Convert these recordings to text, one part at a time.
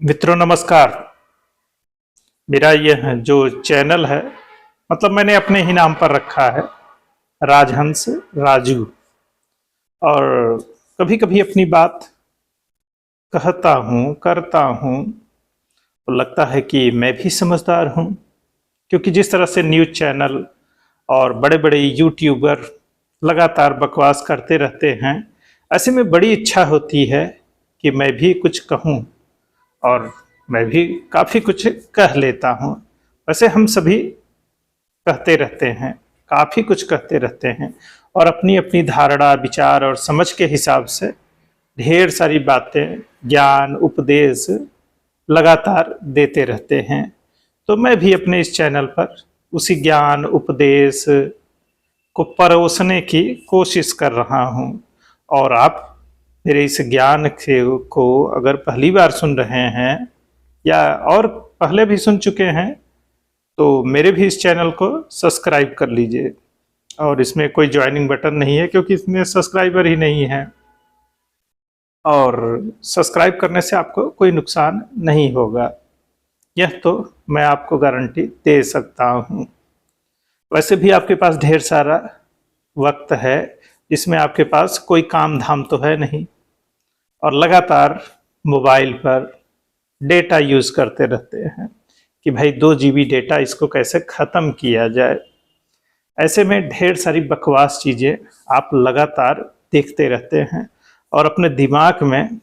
मित्रों नमस्कार। मेरा यह जो चैनल है मतलब मैंने अपने ही नाम पर रखा है, राजहंस राजू। और कभी कभी अपनी बात कहता हूँ करता हूँ तो लगता है कि मैं भी समझदार हूँ, क्योंकि जिस तरह से न्यूज़ चैनल और बड़े बड़े यूट्यूबर लगातार बकवास करते रहते हैं, ऐसे में बड़ी इच्छा होती है कि मैं भी कुछ कहूँ। और मैं भी काफ़ी कुछ कह लेता हूँ। वैसे हम सभी कहते रहते हैं, काफ़ी कुछ कहते रहते हैं और अपनी अपनी धारणा विचार और समझ के हिसाब से ढेर सारी बातें ज्ञान उपदेश लगातार देते रहते हैं। तो मैं भी अपने इस चैनल पर उसी ज्ञान उपदेश को परोसने की कोशिश कर रहा हूँ। और आप मेरे इस ज्ञान को अगर पहली बार सुन रहे हैं या और पहले भी सुन चुके हैं तो मेरे भी इस चैनल को सब्सक्राइब कर लीजिए। और इसमें कोई ज्वाइनिंग बटन नहीं है क्योंकि इसमें सब्सक्राइबर ही नहीं है, और सब्सक्राइब करने से आपको कोई नुकसान नहीं होगा, यह तो मैं आपको गारंटी दे सकता हूँ। वैसे भी आपके पास ढेर सारा वक्त है जिसमें आपके पास कोई काम धाम तो है नहीं, और लगातार मोबाइल पर डेटा यूज़ करते रहते हैं कि भाई 2 GB डेटा इसको कैसे ख़त्म किया जाए। ऐसे में ढेर सारी बकवास चीज़ें आप लगातार देखते रहते हैं और अपने दिमाग में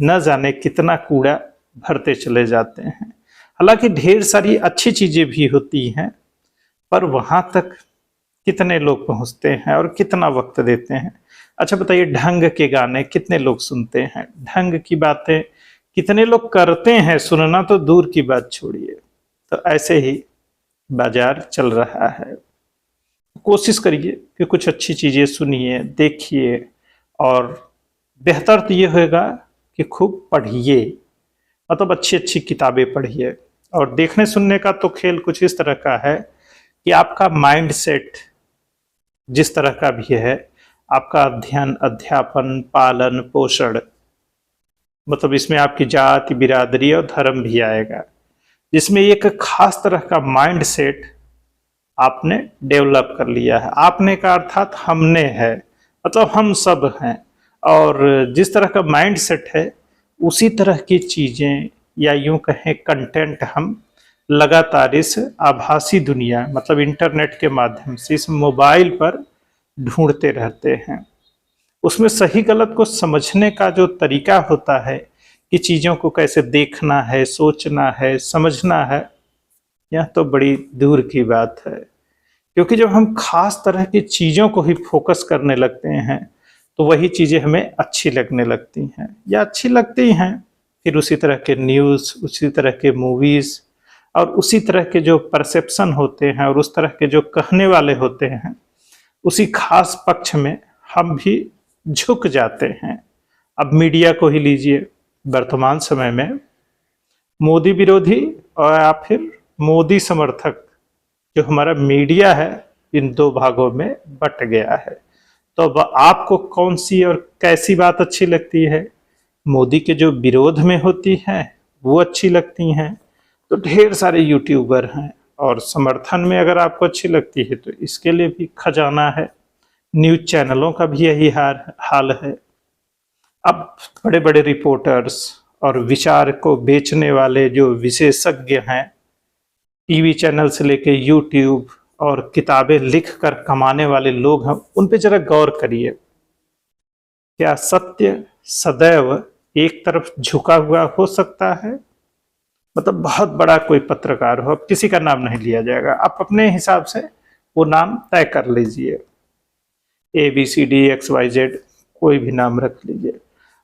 न जाने कितना कूड़ा भरते चले जाते हैं। हालांकि ढेर सारी अच्छी चीज़ें भी होती हैं, पर वहाँ तक कितने लोग पहुँचते हैं और कितना वक्त देते हैं। अच्छा बताइए, ढंग के गाने कितने लोग सुनते हैं, ढंग की बातें कितने लोग करते हैं, सुनना तो दूर की बात छोड़िए। तो ऐसे ही बाजार चल रहा है। कोशिश करिए कि कुछ अच्छी चीज़ें सुनिए देखिए, और बेहतर तो ये होगा कि खूब पढ़िए, मतलब अच्छी अच्छी किताबें पढ़िए। और देखने सुनने का तो खेल कुछ इस तरह का है कि आपका माइंड सेट जिस तरह का भी है, आपका अध्ययन अध्यापन पालन पोषण, मतलब इसमें आपकी जाति बिरादरी और धर्म भी आएगा, जिसमें एक खास तरह का माइंड सेट आपने डेवलप कर लिया है। आपने का अर्थात हमने है, मतलब हम सब हैं। और जिस तरह का माइंड सेट है उसी तरह की चीज़ें या यूं कहें कंटेंट हम लगातार इस आभासी दुनिया मतलब इंटरनेट के माध्यम से इस मोबाइल पर ढूंढते रहते हैं। उसमें सही गलत को समझने का जो तरीका होता है कि चीज़ों को कैसे देखना है सोचना है समझना है, यह तो बड़ी दूर की बात है। क्योंकि जब हम खास तरह की चीज़ों को ही फोकस करने लगते हैं तो वही चीज़ें हमें अच्छी लगने लगती हैं या अच्छी लगती हैं। फिर उसी तरह के न्यूज़ उसी तरह के मूवीज़ और उसी तरह के जो परसेप्शन होते हैं और उस तरह के जो कहने वाले होते हैं, उसी खास पक्ष में हम भी झुक जाते हैं। अब मीडिया को ही लीजिए, वर्तमान समय में मोदी विरोधी और या फिर मोदी समर्थक जो हमारा मीडिया है, इन 2 भागों में बट गया है। तो अब आपको कौन सी और कैसी बात अच्छी लगती है? मोदी के जो विरोध में होती हैं वो अच्छी लगती हैं, तो ढेर सारे यूट्यूबर हैं। और समर्थन में अगर आपको अच्छी लगती है तो इसके लिए भी खजाना है, न्यूज चैनलों का भी यही हाल है। अब बड़े बड़े रिपोर्टर्स और विचार को बेचने वाले जो विशेषज्ञ हैं, टीवी चैनल से लेके यूट्यूब और किताबें लिख कर कमाने वाले लोग हैं, उन पे जरा गौर करिए। क्या सत्य सदैव एक तरफ झुका हुआ हो सकता है? मतलब बहुत बड़ा कोई पत्रकार हो, अब किसी का नाम नहीं लिया जाएगा, आप अपने हिसाब से वो नाम तय कर लीजिए, ABCD XYZ कोई भी नाम रख लीजिए।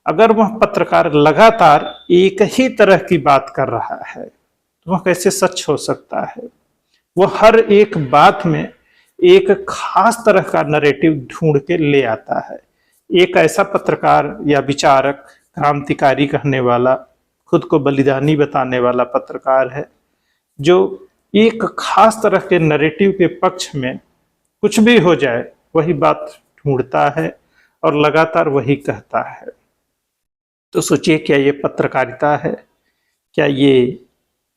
अगर वह पत्रकार लगातार एक ही तरह की बात कर रहा है तो वह कैसे सच हो सकता है? वो हर एक बात में एक खास तरह का नरेटिव ढूंढ के ले आता है। एक ऐसा पत्रकार या विचारक क्रांतिकारी कहने वाला, खुद को बलिदानी बताने वाला पत्रकार है जो एक खास तरह के नरेटिव के पक्ष में कुछ भी हो जाए वही बात ढूंढता है और लगातार वही कहता है। तो सोचिए, क्या ये पत्रकारिता है? क्या ये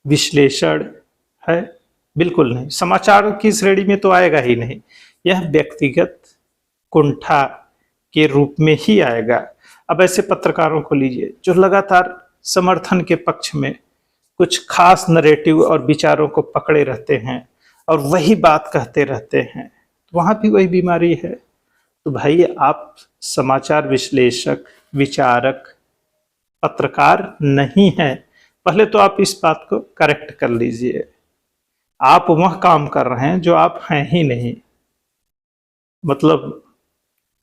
विश्लेषण है? बिल्कुल नहीं। समाचार की श्रेणी में तो आएगा ही नहीं, यह व्यक्तिगत कुंठा के रूप में ही आएगा। अब ऐसे पत्रकारों को लीजिए जो लगातार समर्थन के पक्ष में कुछ खास नरेटिव और विचारों को पकड़े रहते हैं और वही बात कहते रहते हैं, तो वहां भी वही बीमारी है। तो भाई, आप समाचार विश्लेषक, विचारक, पत्रकार नहीं है। पहले तो आप इस बात को करेक्ट कर लीजिए। आप वह काम कर रहे हैं जो आप हैं ही नहीं। मतलब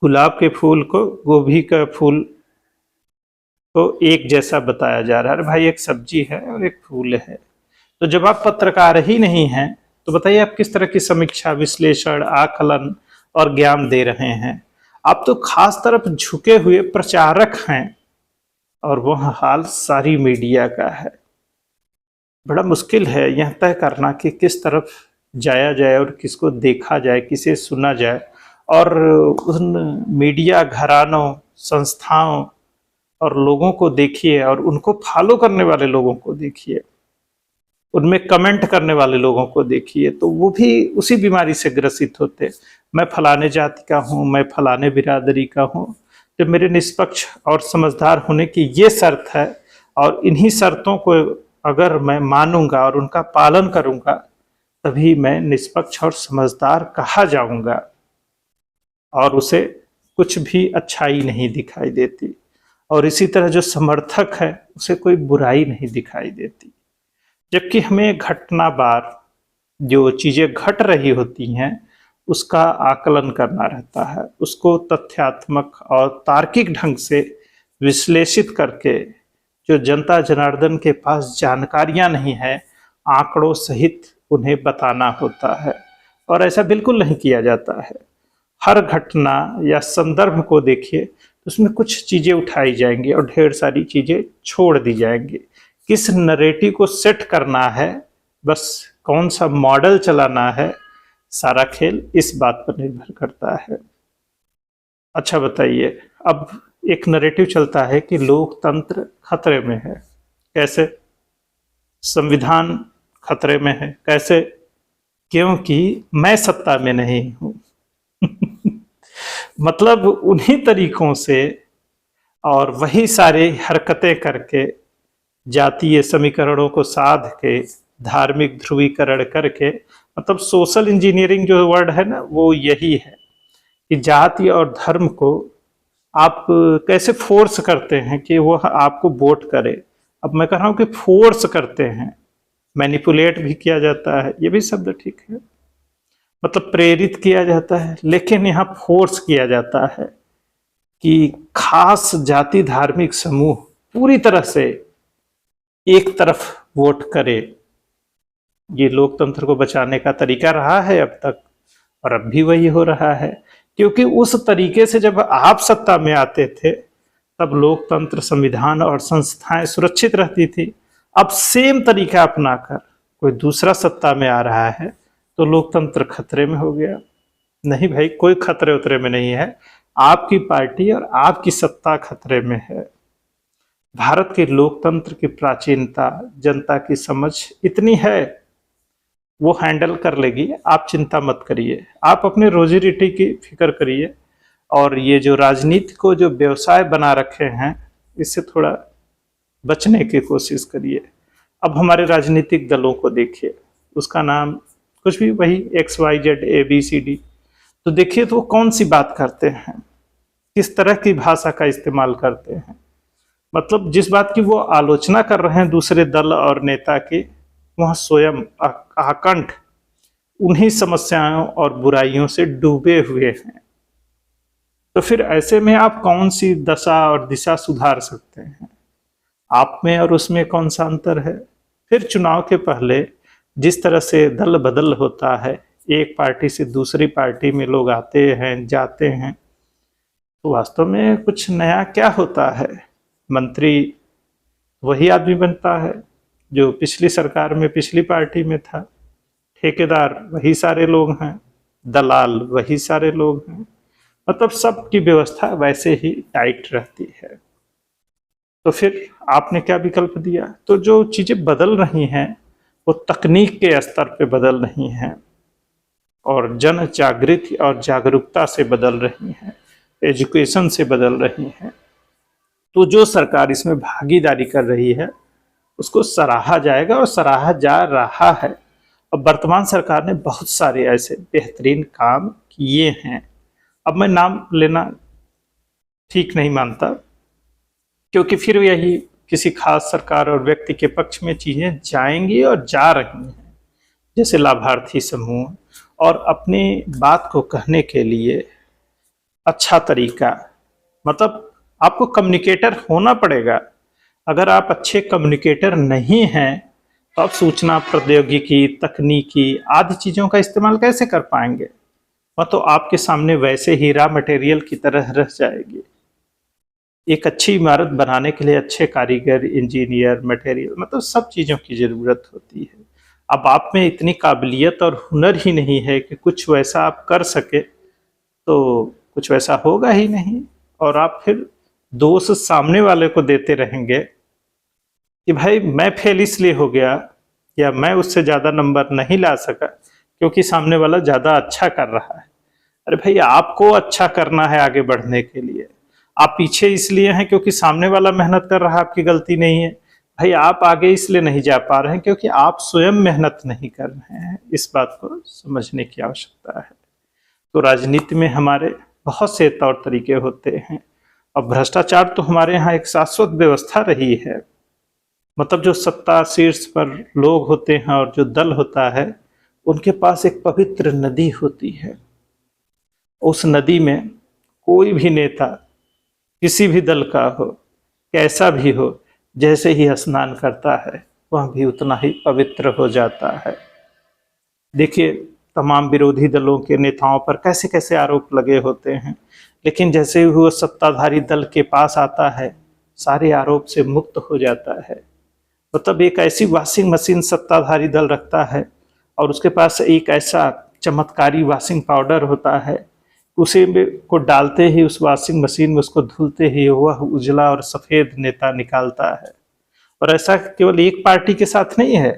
गुलाब के फूल को गोभी का फूल को एक जैसा बताया जा रहा है। अरे भाई, एक सब्जी है और एक फूल है। तो जब आप पत्रकार ही नहीं हैं तो बताइए आप किस तरह की समीक्षा, विश्लेषण, आकलन और ज्ञान दे रहे हैं? आप तो खास तरफ झुके हुए प्रचारक हैं और वह हाल सारी मीडिया का है। बड़ा मुश्किल है यह तय करना कि किस तरफ जाया जाए और किसको देखा जाए, किसे सुना जाए। और उन मीडिया घरानों, संस्थाओं और लोगों को देखिए और उनको फॉलो करने वाले लोगों को देखिए, उनमें कमेंट करने वाले लोगों को देखिए, तो वो भी उसी बीमारी से ग्रसित होते। मैं फलाने जाति का हूँ, मैं फलाने बिरादरी का हूँ, तो मेरे निष्पक्ष और समझदार होने की ये शर्त है और इन्हीं शर्तों को अगर मैं मानूंगा और उनका पालन करूंगा तभी मैं निष्पक्ष और समझदार कहा जाऊंगा। और उसे कुछ भी अच्छाई नहीं दिखाई देती। और इसी तरह जो समर्थक है उसे कोई बुराई नहीं दिखाई देती। जबकि हमें घटनावार जो चीजें घट रही होती हैं उसका आकलन करना रहता है, उसको तथ्यात्मक और तार्किक ढंग से विश्लेषित करके, जो जनता जनार्दन के पास जानकारियां नहीं है, आंकड़ों सहित उन्हें बताना होता है। और ऐसा बिल्कुल नहीं किया जाता है। हर घटना या संदर्भ को देखिए, उसमें कुछ चीजें उठाई जाएंगी और ढेर सारी चीजें छोड़ दी जाएंगी। किस नरेटिव को सेट करना है, बस कौन सा मॉडल चलाना है, सारा खेल इस बात पर निर्भर करता है। अच्छा बताइए, अब एक नरेटिव चलता है कि लोकतंत्र खतरे में है। कैसे? संविधान खतरे में है। कैसे? क्योंकि मैं सत्ता में नहीं हूं। मतलब उन्हीं तरीकों से और वही सारे हरकतें करके, जातीय समीकरणों को साध के, धार्मिक ध्रुवीकरण करके, मतलब सोशल इंजीनियरिंग जो वर्ड है ना, वो यही है कि जाति और धर्म को आप कैसे फोर्स करते हैं कि वह आपको वोट करे। अब मैं कह रहा हूं कि फोर्स करते हैं, मैनिपुलेट भी किया जाता है, ये भी शब्द ठीक है, मतलब प्रेरित किया जाता है, लेकिन यहाँ फोर्स किया जाता है कि खास जाति धार्मिक समूह पूरी तरह से एक तरफ वोट करे। ये लोकतंत्र को बचाने का तरीका रहा है अब तक और अब भी वही हो रहा है। क्योंकि उस तरीके से जब आप सत्ता में आते थे तब लोकतंत्र, संविधान और संस्थाएं सुरक्षित रहती थी। अब सेम तरीका अपनाकर कोई दूसरा सत्ता में आ रहा है तो लोकतंत्र खतरे में हो गया। नहीं भाई, कोई खतरे उतरे में नहीं है, आपकी पार्टी और आपकी सत्ता खतरे में है। भारत के लोकतंत्र की प्राचीनता, जनता की समझ इतनी है, वो हैंडल कर लेगी, आप चिंता मत करिए। आप अपने रोजी रोटी की फिक्र करिए और ये जो राजनीति को जो व्यवसाय बना रखे हैं इससे थोड़ा बचने की कोशिश करिए। अब हमारे राजनीतिक दलों को देखिए, उसका नाम कुछ भी वही XYZ ABCD, तो देखिए तो वो कौन सी बात करते हैं, किस तरह की भाषा का इस्तेमाल करते हैं। मतलब जिस बात की वो आलोचना कर रहे हैं दूसरे दल और नेता की, वह स्वयं आकंठ उन्हीं समस्याओं और बुराइयों से डूबे हुए हैं। तो फिर ऐसे में आप कौन सी दशा और दिशा सुधार सकते हैं? आप में और उसमें कौन सा अंतर है? फिर चुनाव के पहले जिस तरह से दल बदल होता है, एक पार्टी से दूसरी पार्टी में लोग आते हैं जाते हैं, तो वास्तव में कुछ नया क्या होता है? मंत्री वही आदमी बनता है जो पिछली सरकार में पिछली पार्टी में था, ठेकेदार वही सारे लोग हैं, दलाल वही सारे लोग हैं, मतलब सबकी व्यवस्था वैसे ही टाइट रहती है। तो फिर आपने क्या विकल्प दिया? तो जो चीज़ें बदल रही हैं वो तकनीक के स्तर पे बदल रही हैं और जन जागृति और जागरूकता से बदल रही हैं, एजुकेशन से बदल रही हैं। तो जो सरकार इसमें भागीदारी कर रही है उसको सराहा जाएगा और सराहा जा रहा है। अब वर्तमान सरकार ने बहुत सारे ऐसे बेहतरीन काम किए हैं। अब मैं नाम लेना ठीक नहीं मानता, क्योंकि फिर यही किसी खास सरकार और व्यक्ति के पक्ष में चीजें जाएंगी और जा रही हैं। जैसे लाभार्थी समूह, और अपनी बात को कहने के लिए अच्छा तरीका, मतलब आपको कम्युनिकेटर होना पड़ेगा। अगर आप अच्छे कम्युनिकेटर नहीं हैं तो आप सूचना प्रौद्योगिकी, तकनीकी आदि चीज़ों का इस्तेमाल कैसे कर पाएंगे? वह तो आपके सामने वैसे ही रॉ मटेरियल की तरह रह जाएगी। एक अच्छी इमारत बनाने के लिए अच्छे कारीगर, इंजीनियर, मटेरियल, मतलब सब चीज़ों की ज़रूरत होती है। अब आप में इतनी काबिलियत और हुनर ही नहीं है कि कुछ वैसा आप कर सके, तो कुछ वैसा होगा ही नहीं। और आप फिर दोष सामने वाले को देते रहेंगे कि भाई मैं फेल इसलिए हो गया या मैं उससे ज़्यादा नंबर नहीं ला सका क्योंकि सामने वाला ज़्यादा अच्छा कर रहा है। अरे भाई, आपको अच्छा करना है आगे बढ़ने के लिए। आप पीछे इसलिए हैं क्योंकि सामने वाला मेहनत कर रहा है, आपकी गलती नहीं है। भाई, आप आगे इसलिए नहीं जा पा रहे हैं क्योंकि आप स्वयं मेहनत नहीं कर रहे हैं। इस बात को समझने की आवश्यकता है। तो राजनीति में हमारे बहुत से तौर तरीके होते हैं और भ्रष्टाचार तो हमारे यहाँ एक शाश्वत व्यवस्था रही है। मतलब जो सत्ता शीर्ष पर लोग होते हैं और जो दल होता है, उनके पास एक पवित्र नदी होती है। उस नदी में कोई भी नेता किसी भी दल का हो, कैसा भी हो, जैसे ही स्नान करता है वह भी उतना ही पवित्र हो जाता है। देखिए, तमाम विरोधी दलों के नेताओं पर कैसे कैसे आरोप लगे होते हैं, लेकिन जैसे ही वो सत्ताधारी दल के पास आता है सारे आरोप से मुक्त हो जाता है। मतलब एक ऐसी वॉशिंग मशीन सत्ताधारी दल रखता है और उसके पास एक ऐसा चमत्कारी वॉशिंग पाउडर होता है, उसे को डालते ही उस वॉशिंग मशीन में उसको धुलते ही वह उजला और सफ़ेद नेता निकालता है। और ऐसा केवल एक पार्टी के साथ नहीं है,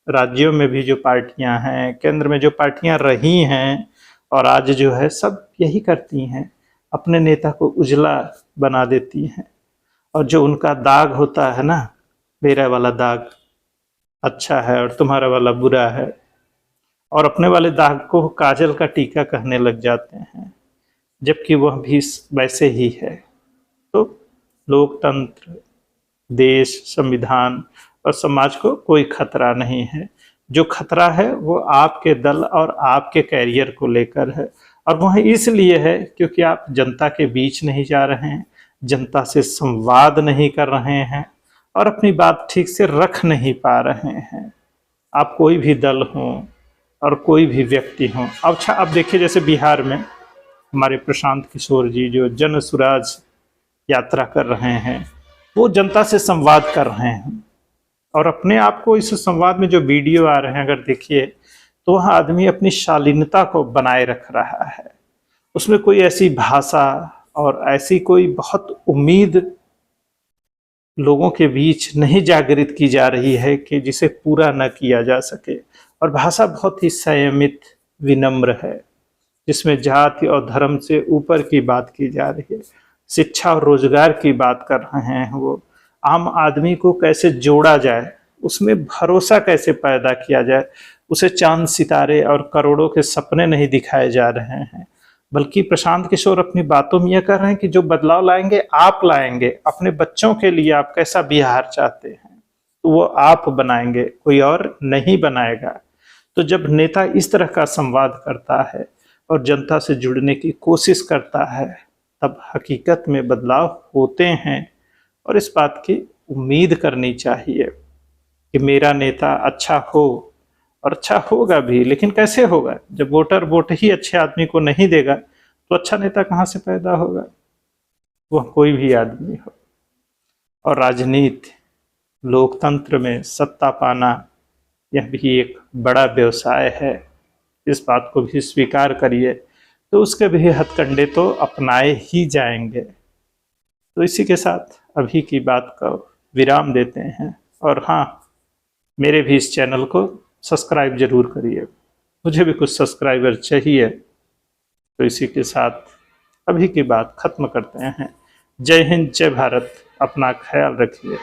राज्यों में भी जो पार्टियां हैं, केंद्र में जो पार्टियां रही हैं और आज जो है, सब यही करती हैं, अपने नेता को उजला बना देती हैं। और जो उनका दाग होता है ना, मेरा वाला दाग अच्छा है और तुम्हारा वाला बुरा है, और अपने वाले दाग को काजल का टीका कहने लग जाते हैं, जबकि वह भी वैसे ही है। तो लोकतंत्र, देश, संविधान और समाज को कोई खतरा नहीं है। जो खतरा है वो आपके दल और आपके कैरियर को लेकर है, और वह इसलिए है क्योंकि आप जनता के बीच नहीं जा रहे हैं, जनता से संवाद नहीं कर रहे हैं और अपनी बात ठीक से रख नहीं पा रहे हैं। आप कोई भी दल हो और कोई भी व्यक्ति हो। अच्छा, अब देखिए, जैसे बिहार में हमारे प्रशांत किशोर जी जो जन सुराज यात्रा कर रहे हैं, वो जनता से संवाद कर रहे हैं और अपने आप को इस संवाद में जो वीडियो आ रहे हैं अगर देखिए, तो वह आदमी अपनी शालीनता को बनाए रख रहा है। उसमें कोई ऐसी भाषा और ऐसी कोई बहुत उम्मीद लोगों के बीच नहीं जागृत की जा रही है कि जिसे पूरा न किया जा सके। और भाषा बहुत ही संयमित, विनम्र है, जिसमें जाति और धर्म से ऊपर की बात की जा रही है। शिक्षा और रोजगार की बात कर रहे हैं वो। आम आदमी को कैसे जोड़ा जाए, उसमें भरोसा कैसे पैदा किया जाए, उसे चांद सितारे और करोड़ों के सपने नहीं दिखाए जा रहे हैं, बल्कि प्रशांत किशोर अपनी बातों में यह कर रहे हैं कि जो बदलाव लाएंगे आप लाएंगे। अपने बच्चों के लिए आप कैसा बिहार चाहते हैं तो वो आप बनाएंगे, कोई और नहीं बनाएगा। तो जब नेता इस तरह का संवाद करता है और जनता से जुड़ने की कोशिश करता है, तब हकीकत में बदलाव होते हैं। और इस बात की उम्मीद करनी चाहिए कि मेरा नेता अच्छा हो, और अच्छा होगा भी। लेकिन कैसे होगा? जब वोटर वोट ही अच्छे आदमी को नहीं देगा तो अच्छा नेता कहाँ से पैदा होगा? वह कोई भी आदमी हो। और राजनीति, लोकतंत्र में सत्ता पाना, यह भी एक बड़ा व्यवसाय है। इस बात को भी स्वीकार करिए, तो उसके भी हथकंडे तो अपनाए ही जाएंगे। तो इसी के साथ अभी की बात का विराम देते हैं। और हाँ, मेरे भी इस चैनल को सब्सक्राइब जरूर करिए, मुझे भी कुछ सब्सक्राइबर चाहिए। तो इसी के साथ अभी की बात खत्म करते हैं। जय हिंद, जय भारत, अपना ख्याल रखिए।